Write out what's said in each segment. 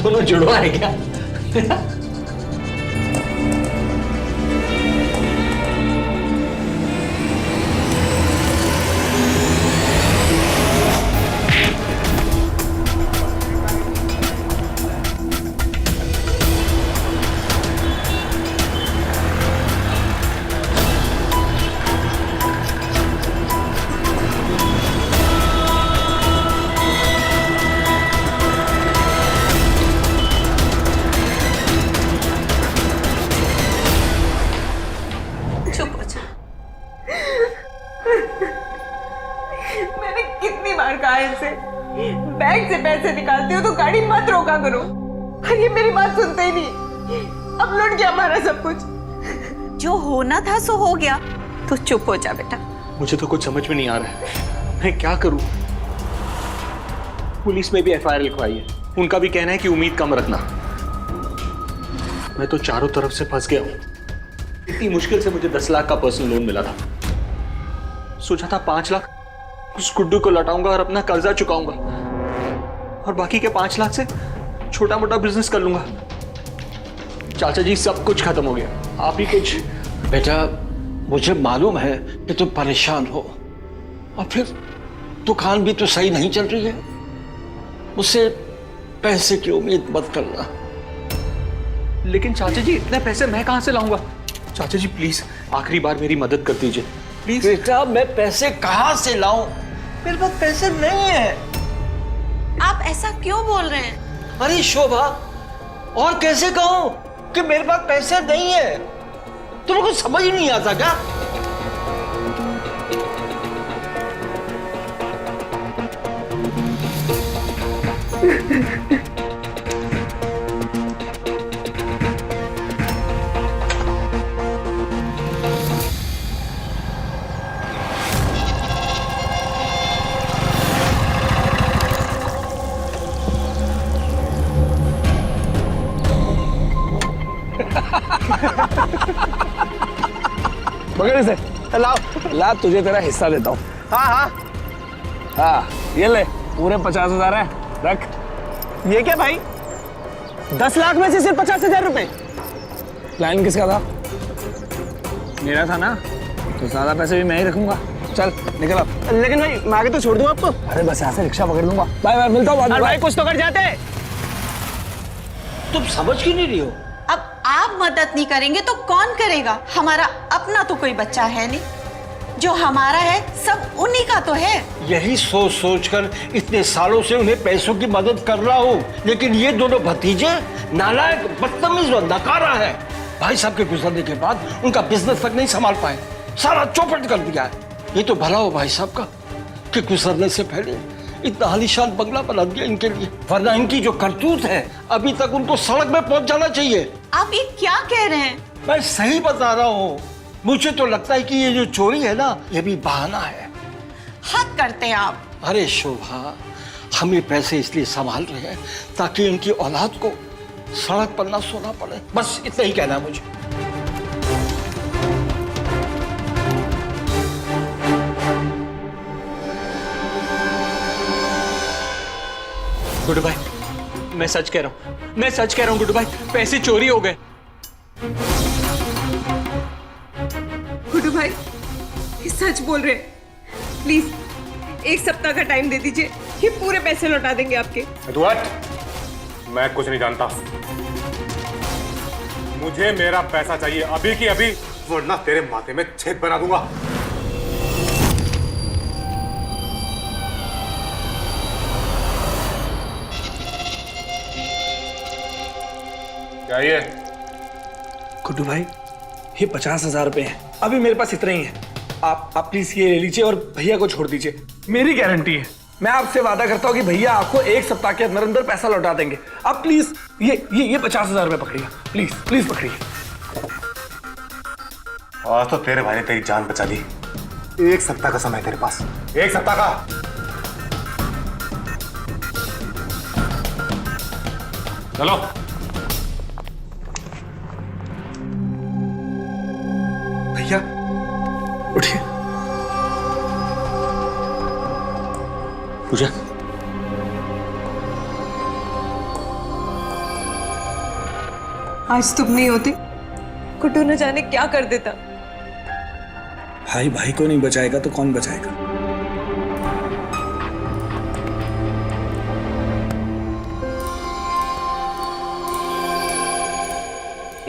दोनों जुड़वा है क्या? चुप हो जा। मैंने कितनी बार कहा इनसे, बैंक से पैसे निकालते हो तो गाड़ी मत रोका करो, और ये मेरी बात सुनते ही नहीं। अब लुट गया हमारा सब कुछ। जो होना था सो हो गया, तो चुप हो जा बेटा। मुझे तो कुछ समझ में नहीं आ रहा है, मैं क्या करूं? पुलिस में भी एफआईआर लिखवाई है, उनका भी कहना है कि उम्मीद कम रखना। मैं तो चारों तरफ से फंस गया हूं। इतनी मुश्किल से मुझे 10 लाख का पर्सनल लोन मिला था। सोचा था 5 लाख उस गुड्डू को लौटाऊंगा और अपना कर्जा चुकाऊंगा, और बाकी के 5 लाख से छोटा मोटा बिजनेस कर लूंगा। चाचा जी, सब कुछ खत्म हो गया। आप ही कुछ। बेटा, मुझे मालूम है कि तुम परेशान हो, और फिर दुकान भी तो सही नहीं चल रही है। मुझसे पैसे की उम्मीद मत करना। लेकिन चाचा जी, इतने पैसे मैं कहां से लाऊंगा? चाचा जी प्लीज, आखिरी बार मेरी मदद कर दीजिए प्लीज। बेटा, मैं पैसे कहां से लाऊं? मेरे पास पैसे नहीं है। आप ऐसा क्यों बोल रहे हैं? अरे शोभा, और कैसे कहूं कि मेरे पास पैसे नहीं है? तुमको समझ ही नहीं आता क्या? पकड़ इसे, लाओ ला, तुझे तेरा हिस्सा देता हूँ। हाँ हाँ हाँ, ये ले, पूरे 50,000 है, रख। ये क्या भाई, 10 लाख में से सिर्फ 50,000 रुपए? प्लान किसका था? मेरा था ना, तो ज्यादा पैसे भी मैं ही रखूंगा। चल निकल अब। लेकिन भाई, मैं आगे तो छोड़ दूं आपको। अरे बस यहाँ से रिक्शा पकड़ लूंगा। बाय बाय, मिलता हूँ बाद में। भाई कुछ तो कर जाते। तुम समझ क्यों नहीं रही हो? अब आप मदद नहीं करेंगे तो कौन करेगा? हमारा अपना तो कोई बच्चा है नहीं, जो हमारा है सब उन्हीं का तो है। यही सोच सोच कर इतने सालों से उन्हें पैसों की मदद कर रहा हूँ, लेकिन ये दोनों भतीजे नालायक, बदतमीज और नकारा है। भाई साहब के गुजरने के बाद उनका बिजनेस तक नहीं संभाल पाए, सारा चौपट कर दिया है। ये तो भला हो भाई साहब का कि गुजरने से पहले इतना आलीशान बंगला बना दिया इनके लिए, वरना इनकी जो करतूत है अभी तक उनको सड़क में पहुंच जाना चाहिए। आप ये क्या कह रहे हैं? मैं सही बता रहा हूँ। मुझे तो लगता है कि ये जो चोरी है ना, ये भी बहाना है। हद करते हैं आप। अरे शोभा, हम ये पैसे इसलिए संभाल रहे हैं ताकि इनकी औलाद को सड़क पर ना सोना पड़े, बस इतना ही कहना है मुझे। गुड्डू भाई, मैं सच कह रहा हूँ, मैं सच कह रहा हूँ गुड्डू भाई, पैसे चोरी हो गए। गुड्डू भाई, ये सच बोल रहे हैं। प्लीज 1 सप्ताह का टाइम दे दीजिए, ये पूरे पैसे लौटा देंगे आपके। एडवर्ड, मैं कुछ नहीं जानता। मुझे मेरा पैसा चाहिए अभी की अभी, वरना तेरे माथे में छेद बना दूंगा। क्या ये? गुड्डू भाई, ये 50,000 रुपए हैं, अभी मेरे पास इतना ही है। आप प्लीज ये ले लीजिए और भैया को छोड़ दीजिए। मेरी गारंटी है, मैं आपसे वादा करता हूँ कि भैया आपको 1 सप्ताह के अंदर अंदर पैसा लौटा देंगे। आप प्लीज ये 50,000 रुपए पकड़िए, प्लीज प्लीज पकड़िए। आज तो तेरे भाई ने तेरी जान बचा ली। 1 सप्ताह का समय तेरे पास, 1 सप्ताह का। चलो। भैया उठिए। पूजा, आज तुम नहीं होती, गुड्डू न जाने क्या कर देता। भाई भाई को नहीं बचाएगा तो कौन बचाएगा?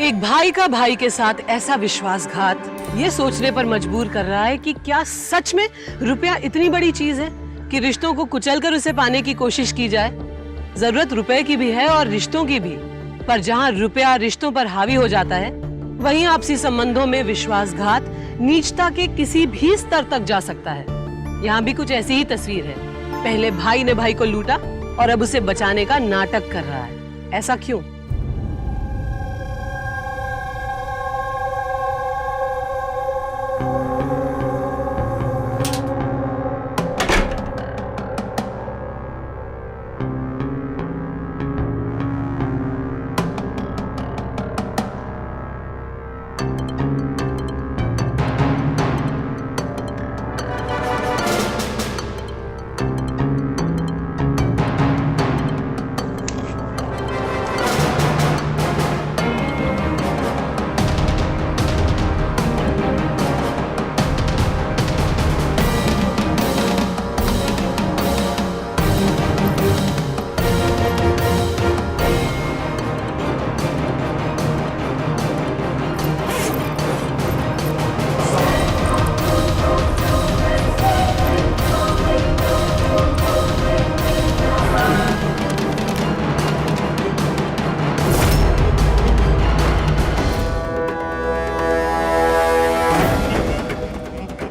एक भाई का भाई के साथ ऐसा विश्वासघात ये सोचने पर मजबूर कर रहा है कि क्या सच में रुपया इतनी बड़ी चीज है कि रिश्तों को कुचलकर उसे पाने की कोशिश की जाए। जरूरत रुपए की भी है और रिश्तों की भी, पर जहां रुपया रिश्तों पर हावी हो जाता है वहीं आपसी संबंधों में विश्वासघात नीचता के किसी भी स्तर तक जा सकता है। यहाँ भी कुछ ऐसी ही तस्वीर है। पहले भाई ने भाई को लूटा और अब उसे बचाने का नाटक कर रहा है। ऐसा क्यों?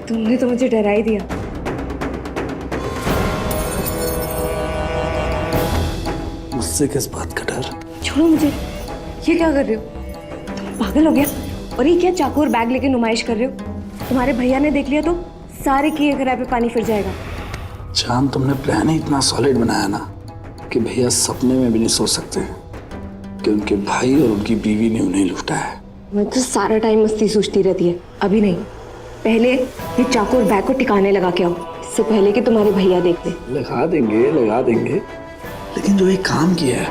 तुमने तो मुझे डरा ही दिया। मुझसे किस बात का डर? छोड़ो मुझे। ये क्या कर रहे हो? तुम पागल हो गया? और ये क्या चाकू और बैग लेके नुमाइश कर रहे हो? तुम्हारे भैया ने देख लिया तो सारे किए कराए पे पानी फिर जाएगा। जान, तुमने प्लान ही इतना सॉलिड बनाया ना कि भैया सपने में भी नहीं सोच सकते कि उनके भाई और उनकी बीवी ने उन्हें लूटा है। मैं तो सारा टाइम मस्ती सोचती रहती है। अभी नहीं, पहले ये चाकू और बैग को टिकाने लगा के आओ, इससे पहले कि तुम्हारे भैया देख ले। लगा देंगे, लेकिन जो ये काम किया है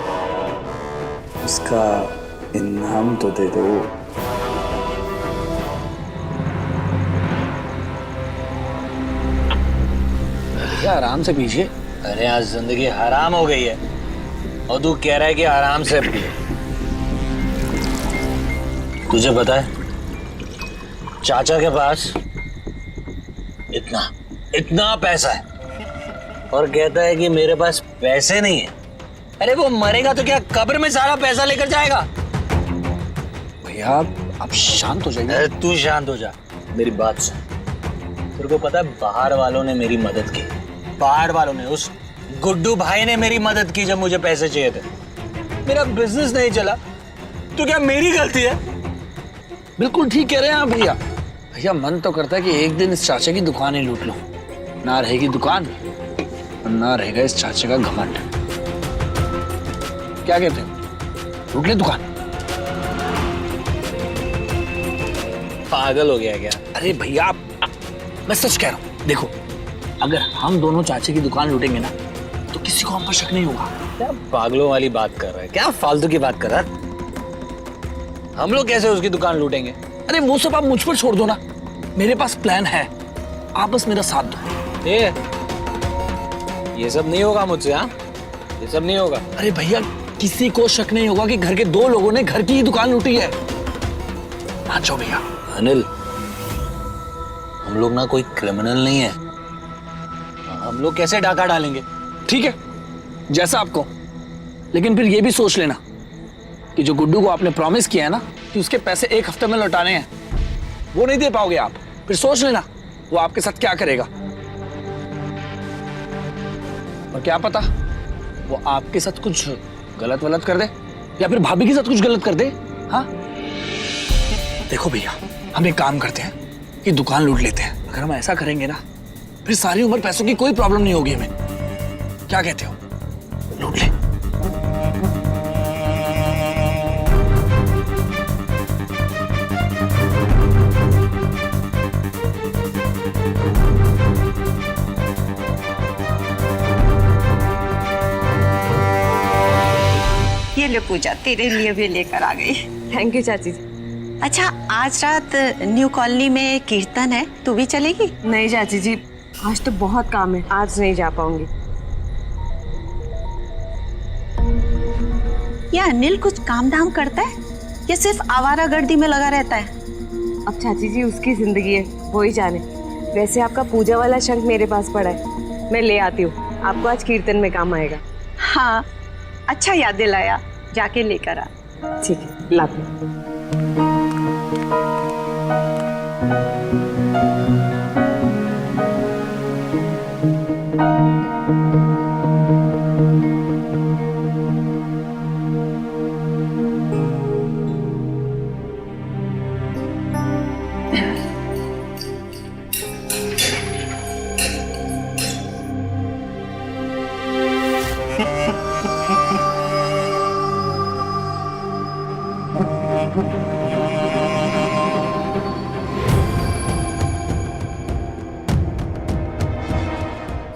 उसका इनाम तो दे दो। भैया आराम से पीजिए। अरे आज जिंदगी हराम हो गई है और तू कह रहा है कि आराम से पिए। तुझे पता है चाचा के पास इतना पैसा है और कहता है कि मेरे पास पैसे नहीं है। अरे वो मरेगा तो क्या कब्र में सारा पैसा लेकर जाएगा? भैया आप शांत हो जाइए। अरे तू शांत हो जा, मेरी बात सुन। तेरे को पता है बाहर वालों ने मेरी मदद की, बाहर वालों ने, उस गुड्डू भाई ने मेरी मदद की जब मुझे पैसे चाहिए थे। मेरा बिजनेस नहीं चला तो क्या मेरी गलती है? बिल्कुल ठीक कह रहे हैं आप भैया। भैया मन तो करता है कि एक दिन इस चाचा की दुकान ही लूट लो। ना रहेगी दुकान और ना रहेगा इस चाचा का घमंड। क्या कहते हो, लूट ले दुकान? पागल हो गया क्या? अरे भैया मैं सच कह रहा हूँ। देखो, अगर हम दोनों चाचे की दुकान लूटेंगे ना तो किसी को हम पर शक नहीं होगा। क्या पागलों वाली बात कर रहा है? क्या फालतू की बात कर रहा है? हम लोग कैसे उसकी दुकान लूटेंगे? अरे वो सब आप मुझ पर छोड़ दो ना, मेरे पास प्लान है, आप बस मेरा साथ दो। ये सब नहीं होगा मुझसे। हाँ, ये सब नहीं होगा। अरे भैया किसी को शक नहीं होगा कि घर के दो लोगों ने घर की ही दुकान लूटी है। मान जाओ भैया। अनिल, हम लोग ना कोई क्रिमिनल नहीं है। हम लोग कैसे डाका डालेंगे? ठीक है, जैसा आपको, लेकिन फिर ये भी सोच लेना कि जो गुड्डू को आपने प्रॉमिस किया है ना कि उसके पैसे 1 हफ्ते में लौटाने हैं, वो नहीं दे पाओगे आप। फिर सोच लेना वो आपके साथ क्या करेगा। और क्या पता वो आपके साथ कुछ गलत वलत कर दे या फिर भाभी के साथ कुछ गलत कर दे। हाँ देखो भैया, हम एक काम करते हैं कि दुकान लूट लेते हैं। अगर हम ऐसा करेंगे ना फिर सारी उम्र पैसों की कोई प्रॉब्लम नहीं होगी हमें। क्या कहते हो, लूट ले? ये ले पूजा, तेरे लिए भी लेकर आ गई। थैंक यू चाची जी। अच्छा, आज रात न्यू कॉलोनी में कीर्तन है, तू भी चलेगी? नहीं चाची जी, आज तो बहुत काम है, आज नहीं जा पाऊंगी। या अनिल कुछ काम धाम करता है या सिर्फ आवारागर्दी में लगा रहता है? अब चाची जी उसकी जिंदगी है, वो ही जाने। वैसे आपका पूजा वाला शंख मेरे पास पड़ा है, मैं ले आती हूँ, आपको आज कीर्तन में काम आएगा। हाँ, अच्छा याद दिलाया, जाके लेकर आ। ठीक है, लाती हूँ।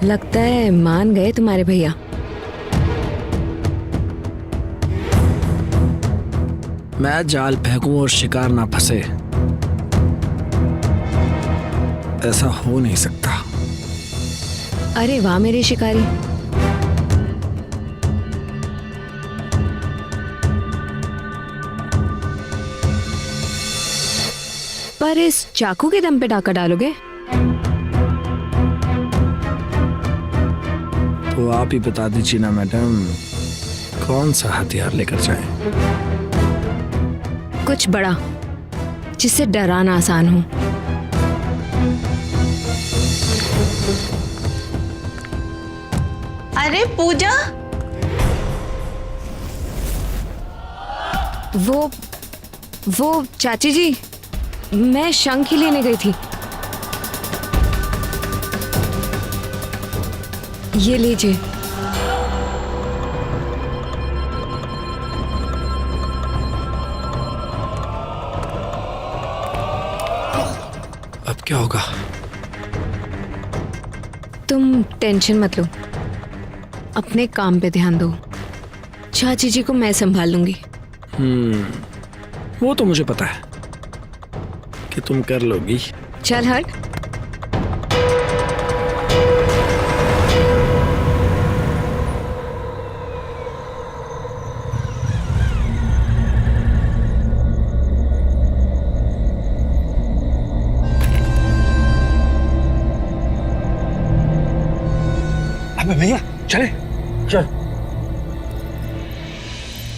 लगता है मान गए तुम्हारे भैया। मैं जाल फेंकूं और शिकार ना फंसे, ऐसा हो नहीं सकता। अरे वाह मेरे शिकारी। पर इस चाकू के दम पे डाका डालोगे? तो आप ही बता दीजिए ना मैडम, कौन सा हथियार लेकर जाएं? कुछ बड़ा, जिससे डराना आसान हो। अरे पूजा, वो चाची जी, मैं शंख ही लेने गई थी। ये लीजिए। अब क्या होगा? तुम टेंशन मत लो, अपने काम पे ध्यान दो। चाची जी को मैं संभाल लूंगी। वो तो मुझे पता है कि तुम कर लोगी। चल हट। अबे भैया चले, चल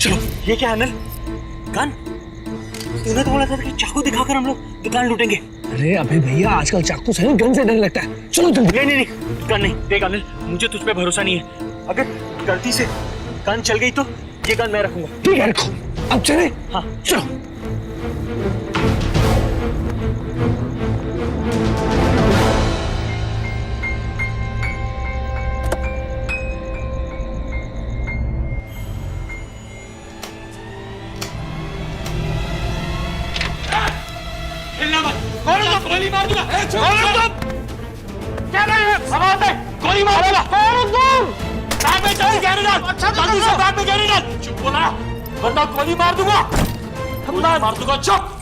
चलो। ये क्या अनिल? कान, तूने तो बोला था कि चाकू दिखाकर हम लोग दुकान लूटेंगे। अरे अबे भैया, आजकल चाकू से गन से डर लगता है। चलो जल्दी। नहीं, गन नहीं। देख अनिल, मुझे तुझ पे भरोसा नहीं है। अगर गलती से कान चल गई तो ये गन मैं रखूंगा। ठीक है, रखो। अब चले। हाँ चलो। गोली मार दूंगा। क्या रहे हैं? समाज है, गोली मार दूंगा। बैग में जल्दी गहरे डाल, जल्दी से बैग में गहरे डाल। चुप बोला, वरना गोली मार दूंगा। मार दूंगा। चुप।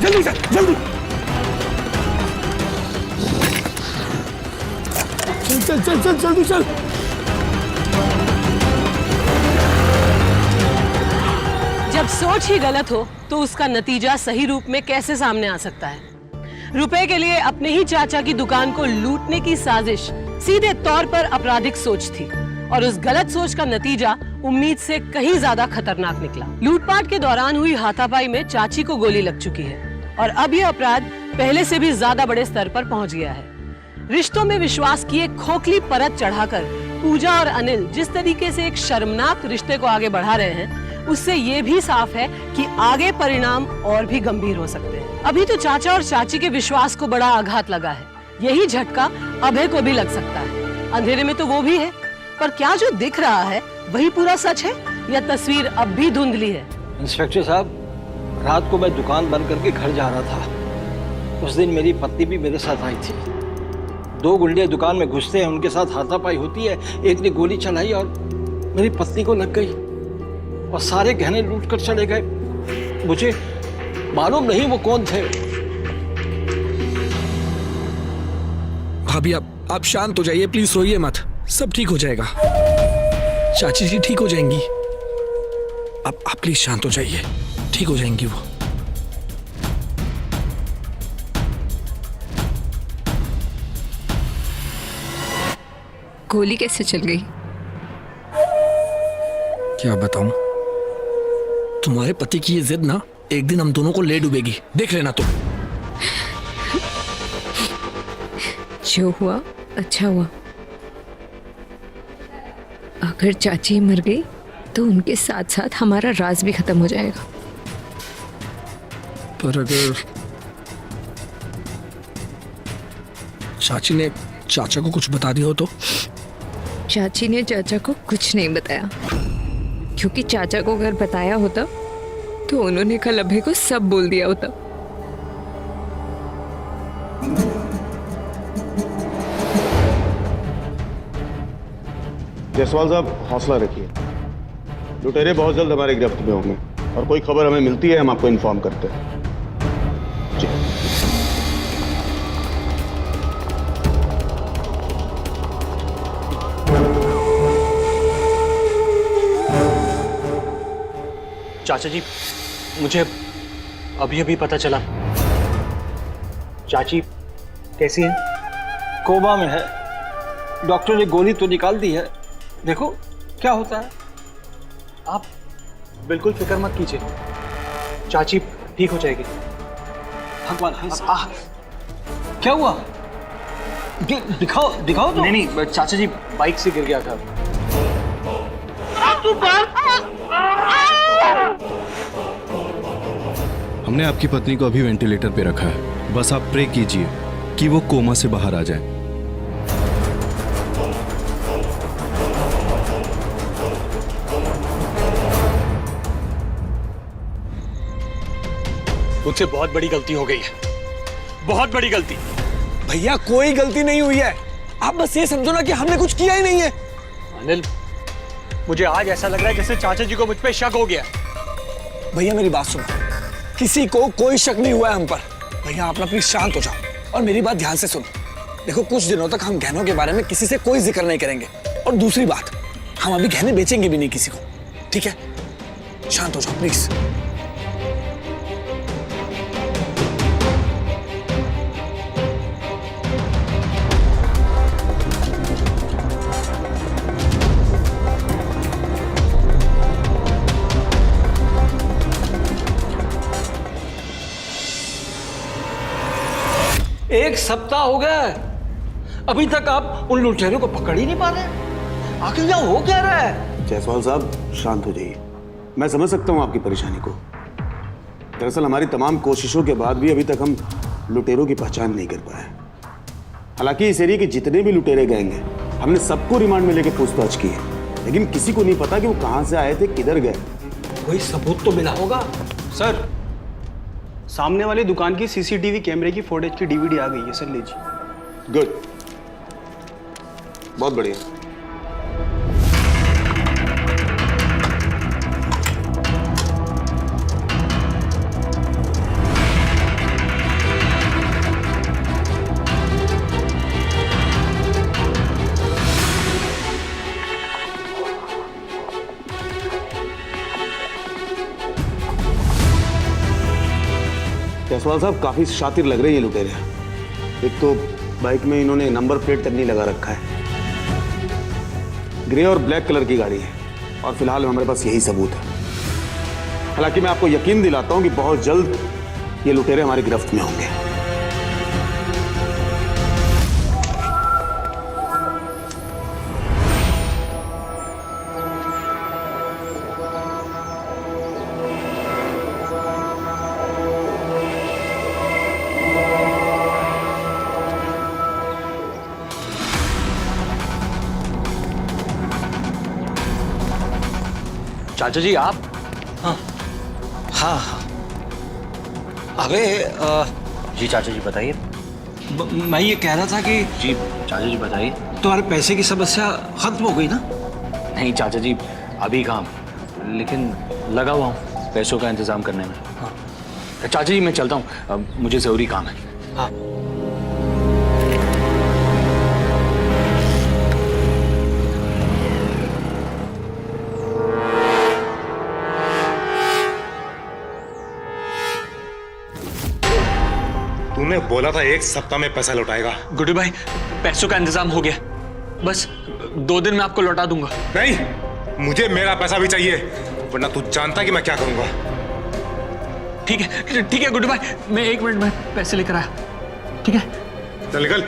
जल्दी चल, जल्दी चल चल चल जल्दी चल। जब सोच ही गलत हो तो उसका नतीजा सही रूप में कैसे सामने आ सकता है? रुपए के लिए अपने ही चाचा की दुकान को लूटने की साजिश सीधे तौर पर आपराधिक सोच थी और उस गलत सोच का नतीजा उम्मीद से कहीं ज्यादा खतरनाक निकला। लूटपाट के दौरान हुई हाथापाई में चाची को गोली लग चुकी है और अब यह अपराध पहले से भी ज्यादा बड़े स्तर पर पहुंच गया है। रिश्तों में विश्वास की एक खोखली परत चढ़ाकर पूजा और अनिल जिस तरीके से एक शर्मनाक रिश्ते को आगे बढ़ा रहे हैं, उससे ये भी साफ है कि आगे परिणाम और भी गंभीर हो सकते हैं। अभी तो चाचा और चाची के विश्वास को बड़ा आघात लगा है। यही झटका अभय को भी लग सकता है। अंधेरे में तो वो भी है, पर क्या जो दिख रहा है वही पूरा सच है या तस्वीर अब भी धुंधली है? इंस्पेक्टर साहब, रात को मैं दुकान बंद करके घर जा रहा था। उस दिन मेरी पत्नी भी मेरे साथ आई थी। 2 गुंडे दुकान में घुसते हैं, उनके साथ हाथापाई होती है। एक ने गोली चलाई और मेरी पत्नी को लग गई और सारे गहने लूट कर चले गए। मुझे मालूम नहीं वो कौन थे। भाभी आप शांत हो जाइए, प्लीज रोइए मत, सब ठीक हो जाएगा। चाची जी ठीक हो जाएंगी। आप प्लीज शांत हो जाइए, ठीक हो जाएंगी वो। गोली कैसे चल गई? क्या बताऊं, तुम्हारे पति की ये जिद ना एक दिन हम दोनों को ले डूबेगी, देख लेना तुम। जो हुआ अच्छा हुआ। अगर चाची मर गई तो उनके साथ साथ हमारा राज भी खत्म हो जाएगा। पर अगर चाची ने चाचा को कुछ बता दिया हो तो? चाची ने चाचा को कुछ नहीं बताया, क्योंकि चाचा को अगर बताया होता तो उन्होंने कल अभय को सब बोल दिया होता। जायसवाल साहब, हौसला रखिए। लुटेरे बहुत जल्द हमारे गिरफ्त में होंगे और कोई खबर हमें मिलती है हम आपको इन्फॉर्म करते हैं। जी। चाचा जी, मुझे अभी अभी पता चला चाची कैसी है? कोमा में है। डॉक्टर ने गोली तो निकाल दी है, देखो क्या होता है। आप बिल्कुल फिक्र मत कीजिए, चाची ठीक हो जाएगी। भगवान क्या हुआ? दिखाओ तो। नहीं, चाचा जी बाइक से गिर गया था। हमने आपकी पत्नी को अभी वेंटिलेटर पे रखा है, बस आप प्रे कीजिए कि वो कोमा से बाहर आ जाए। मुझसे बहुत बड़ी गलती हो गई है, बहुत बड़ी गलती। भैया कोई गलती नहीं हुई है, आप बस ये समझो ना कि हमने कुछ किया ही नहीं है। अनिल, मुझे आज ऐसा लग रहा है जैसे चाचा जी को मुझ पे शक हो गया। भैया मेरी बात सुनो, किसी को कोई शक नहीं हुआ है हम पर। भैया आप ना प्लीज शांत हो जाओ और मेरी बात ध्यान से सुनो। देखो कुछ दिनों तक हम गहनों के बारे में किसी से कोई जिक्र नहीं करेंगे, और दूसरी बात, हम अभी गहने बेचेंगे भी नहीं किसी को, ठीक है? शांत हो जाओ प्लीज। एक सप्ताह हो गया है, अभी तक आप उन लुटेरों को पकड़ ही नहीं पा रहे। आखिर यहाँ हो क्या रहा है? जायसवाल साहब शांत हो जाइए, मैं समझ सकता हूँ आपकी परेशानी को। दरअसल हमारी तमाम कोशिशों के बाद भी अभी तक हम लुटेरों की पहचान नहीं कर पाए। हालांकि इस एरिया के जितने भी लुटेरे गैंग हैं, हमने सबको रिमांड में लेकर पूछताछ की है, लेकिन किसी को नहीं पता कि वो कहाँ से आए थे, किधर गए। कोई सबूत तो मिला होगा? सर, सामने वाली दुकान की सीसीटीवी कैमरे की फुटेज की डीवीडी आ गई है सर, लीजिए। गुड, बहुत बढ़िया। जायसवाल साहब काफी शातिर लग रहे हैं ये लुटेरे। एक तो बाइक में इन्होंने नंबर प्लेट तक नहीं लगा रखा है, ग्रे और ब्लैक कलर की गाड़ी है, और फिलहाल हमारे पास यही सबूत है। हालांकि मैं आपको यकीन दिलाता हूं कि बहुत जल्द ये लुटेरे हमारी गिरफ्त में होंगे। चाचा जी आप? हाँ हाँ। अबे जी चाचा जी बताइए। मैं ये कह रहा था कि जी चाचा जी बताइए। तुम्हारे पैसे की समस्या खत्म हो गई ना? नहीं चाचा जी अभी काम, लेकिन लगा हुआ हूँ पैसों का इंतजाम करने में। हाँ चाचा जी मैं चलता हूँ, मुझे ज़रूरी काम है। हाँ। तूने बोला था 1 सप्ताह में पैसा लौटाएगा। गुड्डू भाई पैसों का इंतजाम हो गया, बस 2 दिन में आपको लौटा दूंगा। नहीं, मुझे मेरा पैसा भी चाहिए, वरना तू जानता कि मैं क्या करूंगा। ठीक है गुड्डू भाई, मैं 1 मिनट में पैसे लेकर आया। ठीक है चल निकल।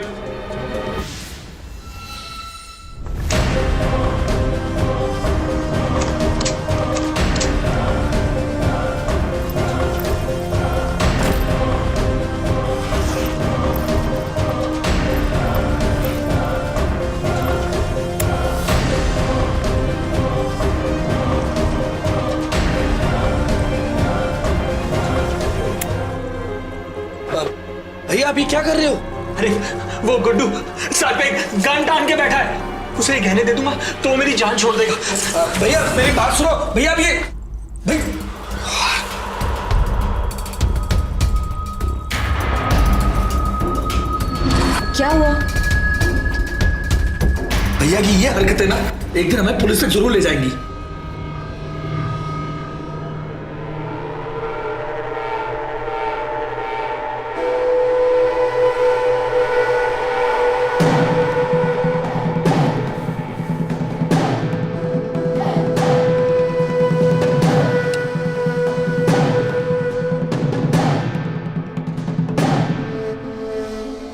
भैया अभी क्या कर रहे हो? अरे वो गुड्डू सर पे गन टान के बैठा है, उसे गहने दे दूंगा तो मेरी जान छोड़ देगा। भैया मेरी बात सुनो भैया। अभी क्या हुआ? भैया की ये हरकतें ना एक दिन हमें पुलिस तक जरूर ले जाएंगी।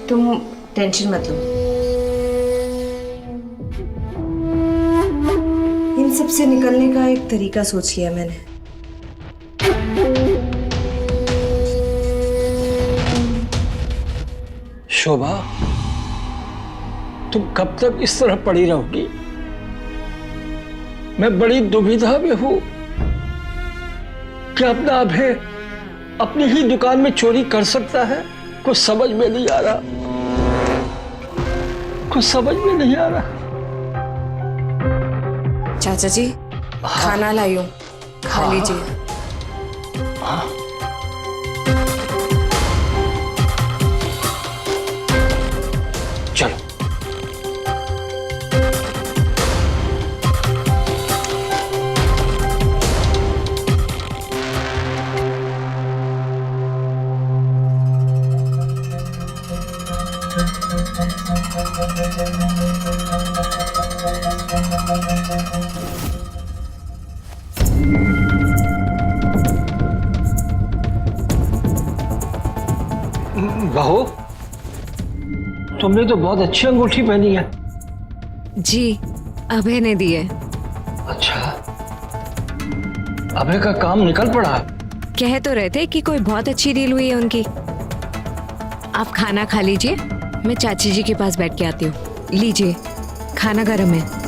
तुम टेंशन मत लो, इन सब से निकलने का एक तरीका सोच लिया मैंने। शोभा, तुम कब तक इस तरह पड़ी रहोगी? मैं बड़ी दुविधा में हूं कि अपना अभय अपनी ही दुकान में चोरी कर सकता है। कुछ समझ में नहीं आ रहा, कुछ समझ में नहीं आ रहा। चाचा जी खाना लाई हूं, खा लीजिए। चलो। बहू, तुमने तो बहुत अच्छी अंगूठी पहनी है। जी अभय ने दी है। अच्छा, अभय का काम निकल पड़ा। कह तो रहे थे कि कोई बहुत अच्छी डील हुई है उनकी। आप खाना खा लीजिए, मैं चाची जी के पास बैठ के आती हूँ। लीजिए, खाना गर्म है।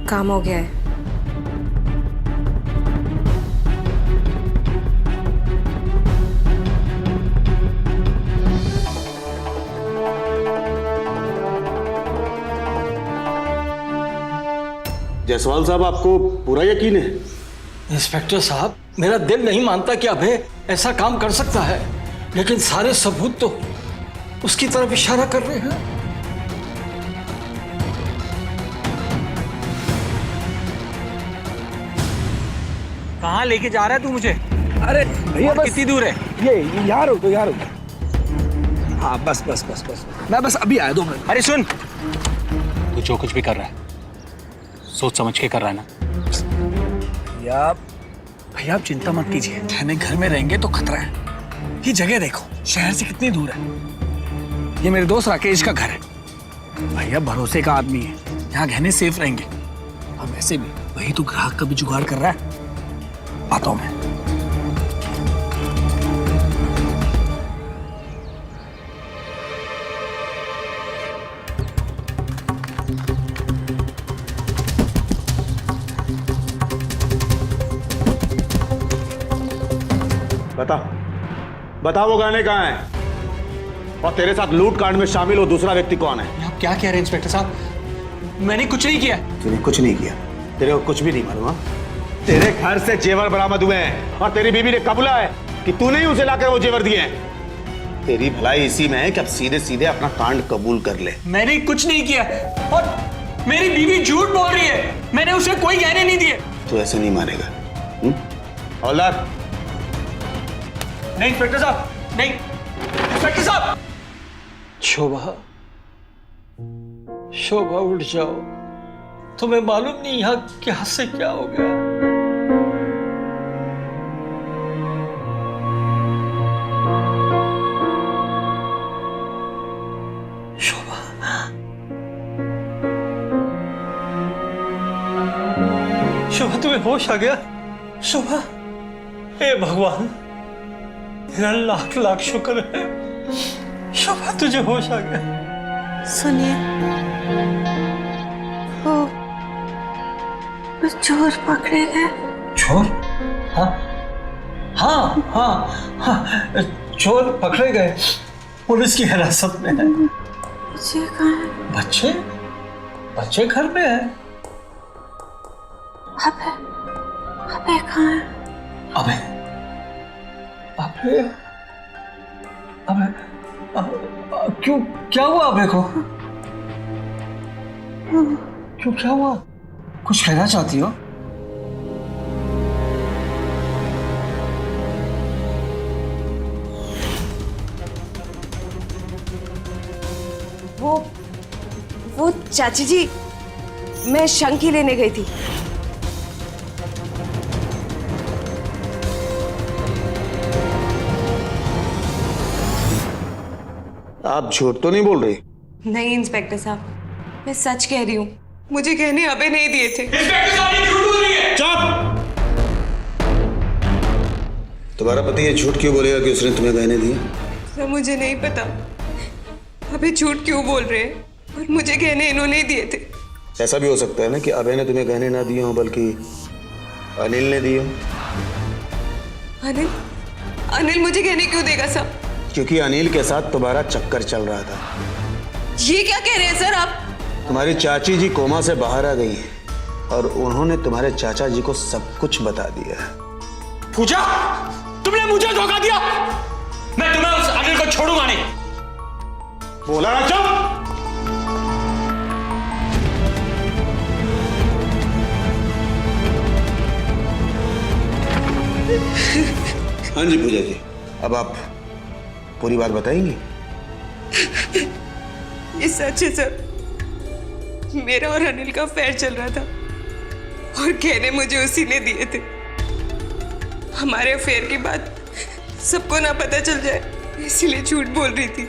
काम हो गया है। जायसवाल साहब, आपको पूरा यकीन है? इंस्पेक्टर साहब, मेरा दिल नहीं मानता कि अभय ऐसा काम कर सकता है, लेकिन सारे सबूत तो उसकी तरफ इशारा कर रहे हैं। कहाँ लेके जा रहा है तू मुझे? अरे भैया बस कितनी दूर है? ये यहाँ रुको, यहाँ रुको। हाँ बस बस बस बस, मैं बस अभी आया 2 मिनट। अरे सुन, तू जो कुछ भी कर रहा है सोच समझ के कर रहा है ना? भैया भैया आप चिंता मत कीजिए, कहने घर में रहेंगे तो खतरा है। ये जगह देखो शहर से कितनी दूर है। ये मेरे दोस्त राकेश का घर है। भैया भरोसे का आदमी है, यहाँ गहने सेफ रहेंगे। और वैसे भी वही तो ग्राहक का भी जुगाड़ कर रहा है। आता हूं मैं। बता वो गाने कहाँ हैं? और तेरे साथ लूट कांड में शामिल हो दूसरा व्यक्ति कौन है? आप क्या कह रहे हैं इंस्पेक्टर साहब? मैंने कुछ नहीं किया। तूने कुछ नहीं किया, तेरे को कुछ भी नहीं मालूम। तेरे घर से जेवर बरामद हुए हैं और तेरी बीवी ने कबूला है कि तूने ही उसे लाकर वो जेवर दिए हैं। तेरी भलाई इसी में है कि अब सीधे सीधे अपना कांड कबूल कर ले। मैंने कुछ नहीं किया और मेरी बीवी झूठ बोल रही है। मैंने उसे कोई गहने नहीं दिए। तू ऐसे नहीं मानेगा। हवलदार। नहीं इंस्पेक्टर साहब, नहीं इंस्पेक्टर साहब। शोभा, शोभा उठ जाओ। तुम्हें मालूम नहीं यहाँ क्या से क्या हो गया। शोभा, शोभा तुम्हें होश आ गया? शोभा, हे भगवान तेरा लाख लाख शुक्र है। शोभा तुझे होश आ गया। सुनिए, वो चोर पकड़े गए। चोर? हाँ हाँ हाँ हाँ, चोर पकड़े गए, पुलिस की हिरासत में है। बच्चे कहाँ हैं? बच्चे? बच्चे घर पे है। अबे, अबे कहाँ है? अबे अबे अबे क्यों, क्या हुआ अबे को? क्यों, क्या हुआ? कुछ कहना चाहती हो? वो चाची जी, मैं शंकी लेने गई थी। आप झूठ तो नहीं बोल रही? नहीं इंस्पेक्टर साहब, मैं सच कह रही हूँ। मुझे गहने अबे नहीं दिए थे। इंस्पेक्टर साहब ये झूठ बोल रही है। चुप! तुम्हारा पति ये झूठ क्यों बोलेगा कि उसने तुम्हें गहने दिए? सर मुझे नहीं पता अबे झूठ क्यों बोल रहे हैं, और मुझे गहने इन्होंने ही दिए थे। ऐसा भी हो सकता है ना कि अभय ने तुम्हें गहने ना दिए हो बल्कि अनिल ने दिए हो। अनिल? अनिल मुझे गहने क्यों देगा साहब? क्योंकि अनिल के साथ तुम्हारा चक्कर चल रहा था। ये क्या कह रहे हैं सर आप? तुम्हारी चाची जी कोमा से बाहर आ गई हैं और उन्होंने तुम्हारे चाचा जी को सब कुछ बता दिया है। पूजा, तुमने मुझे धोखा दिया। मैं तुम्हें उस अनिल को छोड़ूंगा नहीं। बोला ना चुप! हाँ जी पूजा जी, अब आप पूरी बात बताएंगी? ये सच है सर, मेरा और अनिल का अफेयर चल रहा था और गहने मुझे उसी ने दिए थे। हमारे अफेयर की बात सबको ना पता चल जाए, इसीलिए झूठ बोल रही थी।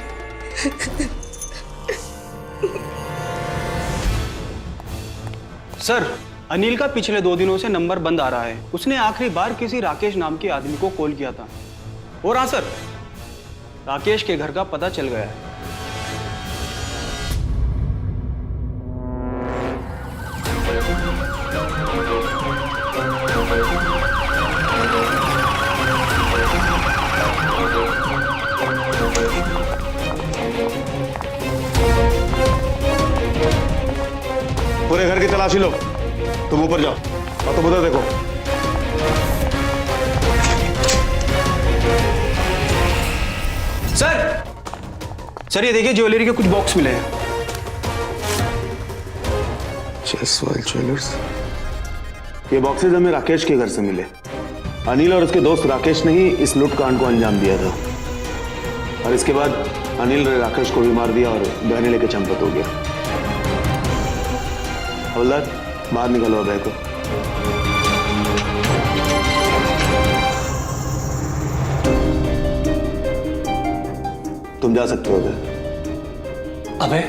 सर, अनिल का पिछले 2 दिनों से नंबर बंद आ रहा है। उसने आखिरी बार किसी राकेश नाम के आदमी को कॉल किया था। और हाँ सर, राकेश के घर का पता चल गया है। पूरे घर की तलाशी लो। तुम ऊपर जाओ और तुम उधर देखो। सर ये देखिए, ज्वेलरी के कुछ बॉक्स मिले हैं। जयसवाल ज्वेलर्स। ये बॉक्सेज हमें राकेश के घर से मिले। अनिल और उसके दोस्त राकेश ने ही इस लूट कांड को अंजाम दिया था और इसके बाद अनिल ने राकेश को भी मार दिया और गहने लेके चंपत हो गया। हवलदार, बाहर निकालो अभय को। तुम जा सकते हो अबे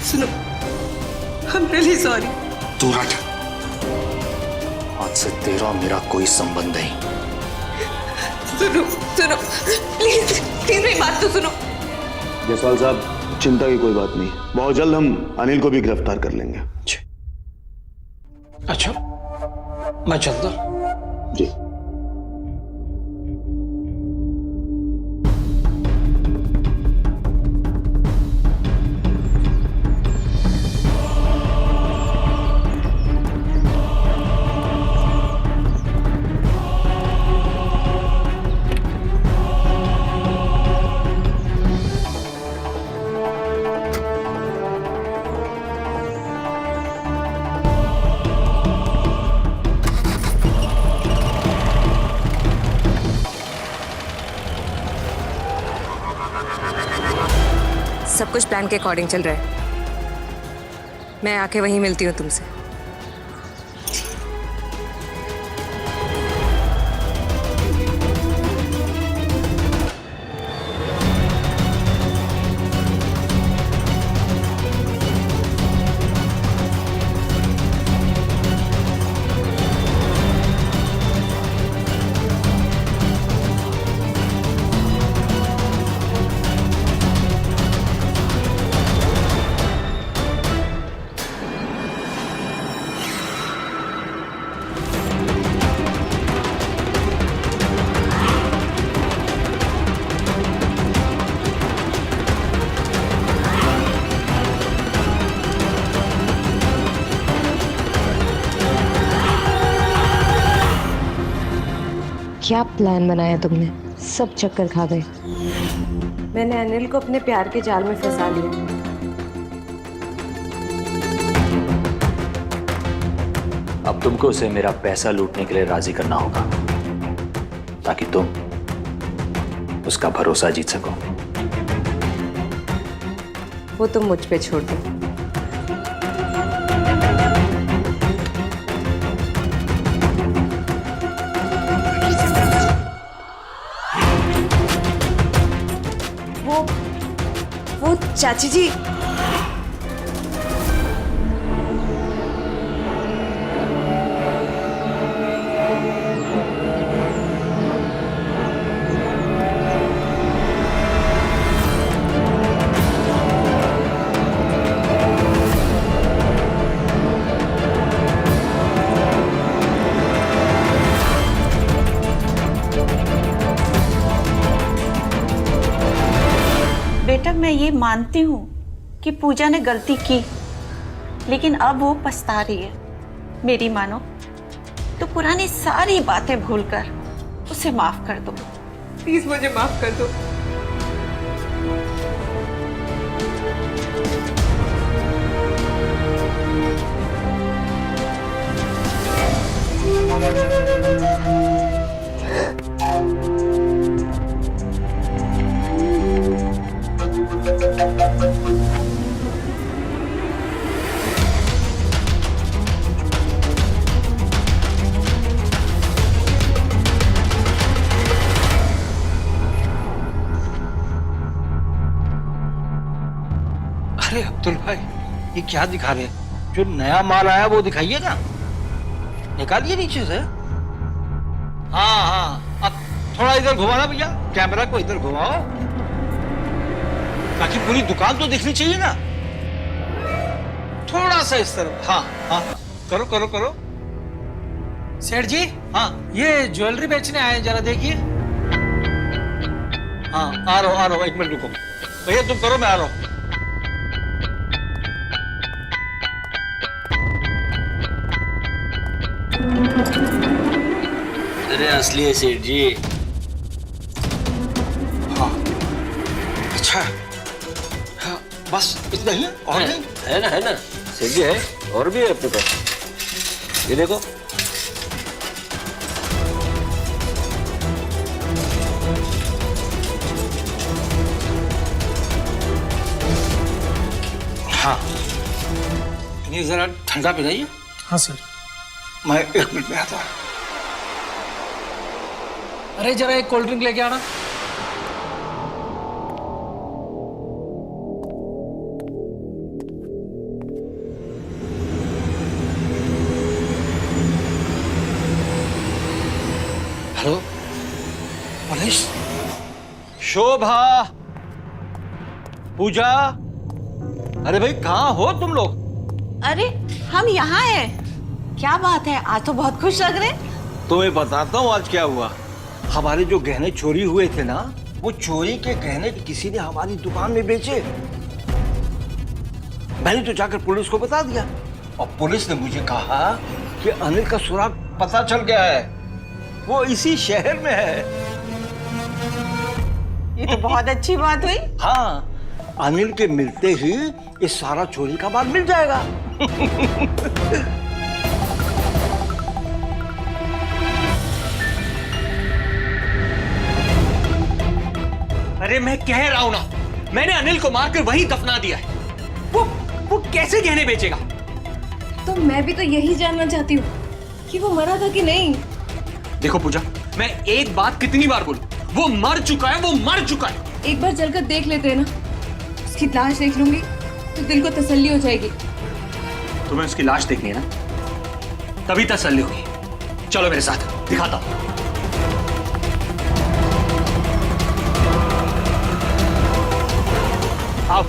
सुनो, I'm really sorry. तू रट। आज से तेरा मेरा कोई संबंध नहीं। सुनो सुनो, प्लीज प्लीज मेरी बात तो सुनो। जयसवाल साहब, चिंता की कोई बात नहीं, बहुत जल्द हम अनिल को भी गिरफ्तार कर लेंगे। अच्छा, मैं चलता। जी। सब कुछ प्लान के अकॉर्डिंग चल रहा है। मैं आके वहीं मिलती हूँ तुमसे। क्या प्लान बनाया तुमने? सब चक्कर खा गए। मैंने अनिल को अपने प्यार के जाल में फंसा लिया। अब तुमको उसे मेरा पैसा लूटने के लिए राजी करना होगा ताकि तुम उसका भरोसा जीत सको। वो तुम मुझ पे छोड़ दो। वो चाची जी, बेटा मैं ये मानती हूँ कि पूजा ने गलती की, लेकिन अब वो पछता रही है। मेरी मानो तो पुरानी सारी बातें भूलकर उसे माफ कर दो। प्लीज मुझे माफ कर दो। अरे अब्दुल भाई, ये क्या दिखा रहे हैं? जो नया माल आया वो दिखाइएगा, निकालिए नीचे से। हाँ हाँ, अब थोड़ा इधर घुमाना भैया, कैमरा को इधर घुमाओ ताकि पूरी दुकान तो दिखनी चाहिए ना। थोड़ा सा इस तरफ। हाँ हाँ, करो करो करो। सेठ जी, हाँ ये ज्वेलरी बेचने आए, जरा देखिए। हाँ आ रहा हूँ, एक मिनट रुको भैया, तुम करो मैं आ रहा हूँ। अरे असली है सेठ जी। हाँ अच्छा, हाँ, बस इतना ही और नहीं है ना सेठ जी, है और भी है अपने पास। ये देखो। हाँ, ये जरा ठंडा पिलाइए। हाँ सर। मैं 1 मिनट में आता हूँ। अरे जरा एक कोल्ड ड्रिंक लेके आना। हेलो मनीष, शोभा, पूजा, अरे भाई कहाँ हो तुम लोग? अरे हम यहाँ हैं। क्या बात है, आज तो बहुत खुश लग रहे हैं। तुम्हें बताता हूँ आज क्या हुआ। हमारे जो गहने चोरी हुए थे ना, वो चोरी के गहने किसी ने हमारी दुकान में बेचे। मैंने तो जाकर पुलिस को बता दिया और पुलिस ने मुझे कहा कि अनिल का सुराग पता चल गया है, वो इसी शहर में है। ये तो बहुत अच्छी बात हुई। हाँ, अनिल के मिलते ही ये सारा चोरी का माल मिल जाएगा। अरे मैं कह रहा हूं ना, मैंने अनिल को मारकर वहीं दफना दिया है। वो कैसे गहने बेचेगा? तो मैं भी तो यही जानना चाहती हूँ कि वो मरा था कि नहीं। देखो पूजा, मैं एक बात कितनी बार बोलूं, वो मर चुका है, वो मर चुका है। एक बार जलकर देख लेते हैं ना, उसकी लाश देख लूंगी तो दिल को तसल्ली हो जाएगी। तुम्हें उसकी लाश देखनी है ना, तभी तसल्ली होगी। चलो मेरे साथ, दिखाता हूं। आओ,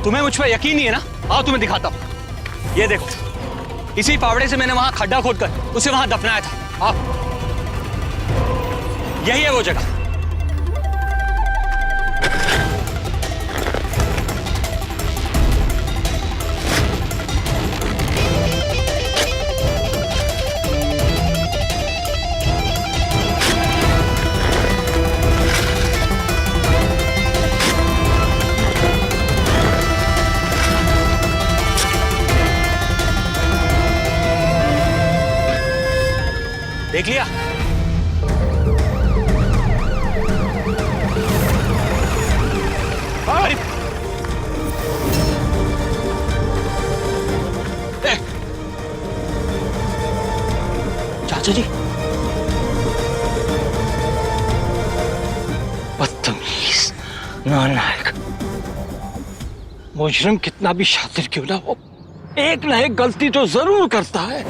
तुम्हें मुझ पर यकीन नहीं है ना? आओ तुम्हें दिखाता हूं। ये देखो, इसी फावड़े से मैंने वहां खड्डा खोदकर उसे वहां दफनाया था। आओ, यही है वो जगह। देख लिया? अरे चाचा जी, बदतमीज, नालायक, मुजरिम कितना भी शातिर क्यों ना हो, एक न एक गलती तो जरूर करता है।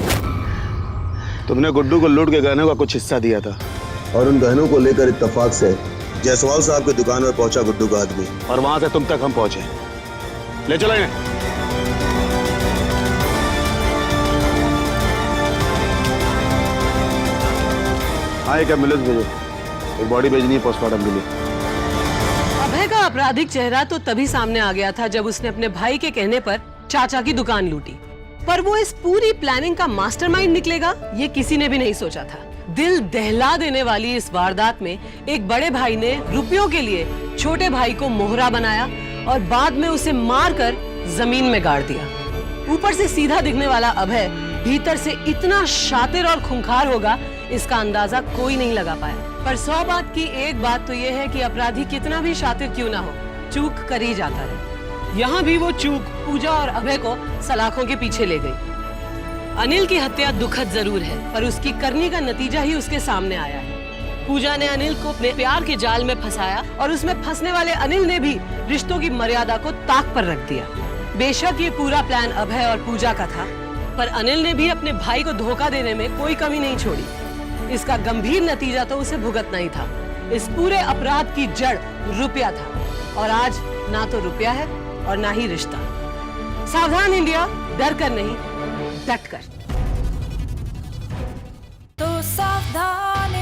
तुमने गुड्डू को लूट के गहनों का कुछ हिस्सा दिया था और उन गहनों को लेकर इत्तेफाक से जायसवाल साहब की दुकान पर पहुंचा गुड्डू का आदमी, और वहां से तुम तक हम पहुंचे। ले चलो इन्हें। हाँ, एक एम्बुलेंस भेजो, एक बॉडी भेजनी है पोस्टमार्टम के लिए। अभय का आपराधिक चेहरा तो तभी सामने आ गया था जब उसने अपने भाई के कहने पर चाचा की दुकान लूटी, पर वो इस पूरी प्लानिंग का मास्टरमाइंड निकलेगा, ये किसी ने भी नहीं सोचा था। दिल दहला देने वाली इस वारदात में एक बड़े भाई ने रुपयों के लिए छोटे भाई को मोहरा बनाया और बाद में उसे मारकर जमीन में गाड़ दिया। ऊपर से सीधा दिखने वाला अभय भीतर से इतना शातिर और खूंखार होगा, इसका अंदाजा कोई नहीं लगा पाया। पर 100 बात की एक बात तो यह है कि अपराधी कितना भी शातिर क्यों ना हो, चूक कर ही जाता है। यहाँ भी वो चूक पूजा और अभय को सलाखों के पीछे ले गई। अनिल की हत्या दुखद जरूर है, पर उसकी करने का नतीजा ही उसके सामने आया है। पूजा ने अनिल को अपने प्यार के जाल में फंसाया और उसमें फंसने वाले अनिल ने भी रिश्तों की मर्यादा को ताक पर रख दिया। बेशक ये पूरा प्लान अभय और पूजा का था, पर अनिल ने भी अपने भाई को धोखा देने में कोई कमी नहीं छोड़ी। इसका गंभीर नतीजा तो उसे भुगतना ही था। इस पूरे अपराध की जड़ रुपया था, और आज ना तो रुपया है और ना ही रिश्ता। सावधान इंडिया, डर कर नहीं, डट कर। तो सावधान